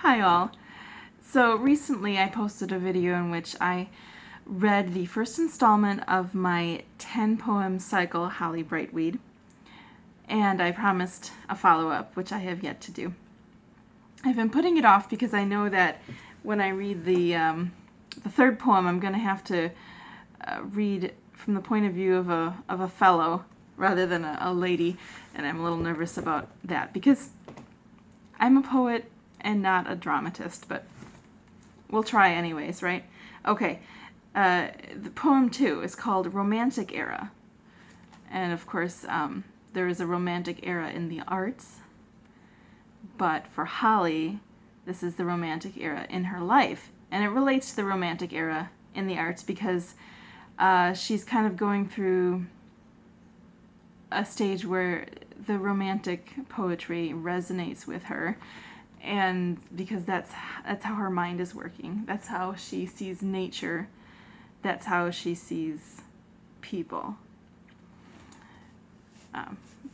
Hi all. So recently I posted a video in which I read the first installment of my 10-poem cycle, Holly Brightweed, and I promised a follow-up, which I have yet to do. I've been putting it off because I know that when I read the third poem, I'm going to have to read from the point of view of a fellow rather than a lady, and I'm a little nervous about that because I'm a poet and not a dramatist, but we'll try anyways, right? Okay, the poem 2 is called Romantic Era. And of course, there is a romantic era in the arts, but for Holly, this is the romantic era in her life. And it relates to the romantic era in the arts because she's kind of going through a stage where the romantic poetry resonates with her. And because that's how her mind is working. That's how she sees nature. That's how she sees people.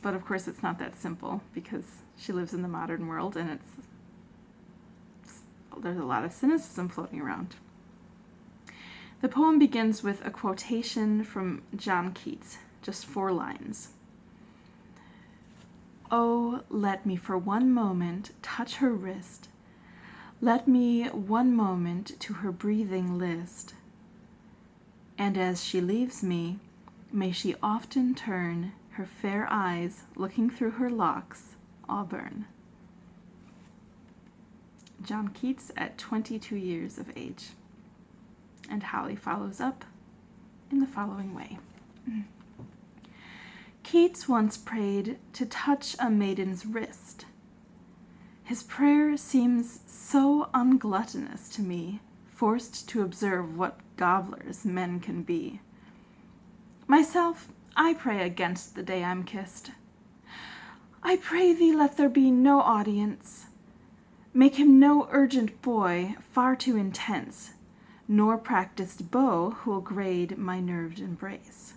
But of course it's not that simple because she lives in the modern world and there's a lot of cynicism floating around. The poem begins with a quotation from John Keats, just 4 lines. Oh, let me for one moment touch her wrist. Let me one moment to her breathing list. And as she leaves me, may she often turn her fair eyes, looking through her locks, auburn. John Keats at 22 years of age. And Holly follows up in the following way. Keats once prayed to touch a maiden's wrist. His prayer seems so ungluttonous to me, forced to observe what gobblers men can be. Myself, I pray against the day I'm kissed. I pray thee let there be no audience. Make him no urgent boy, far too intense, nor practiced beau who'll grade my nerved embrace.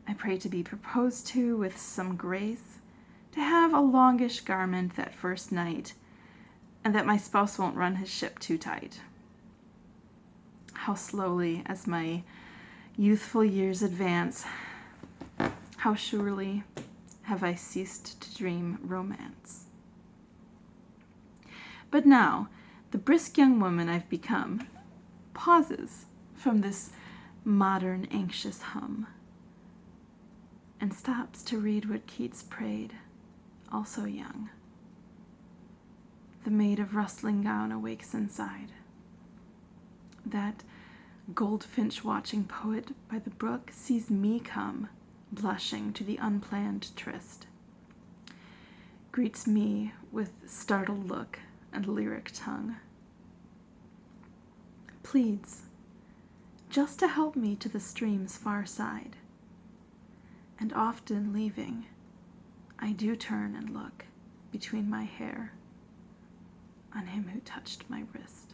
I pray to be proposed to with some grace, to have a longish garment that first night, and that my spouse won't run his ship too tight. How slowly, as my youthful years advance, how surely have I ceased to dream romance. But now, the brisk young woman I've become pauses from this modern anxious hum, and stops to read what Keats prayed, also young. The maid of rustling gown awakes inside. That goldfinch watching poet by the brook sees me come, blushing to the unplanned tryst. Greets me with startled look and lyric tongue. Pleads, just to help me to the stream's far side. And often leaving, I do turn and look between my hair on him who touched my wrist.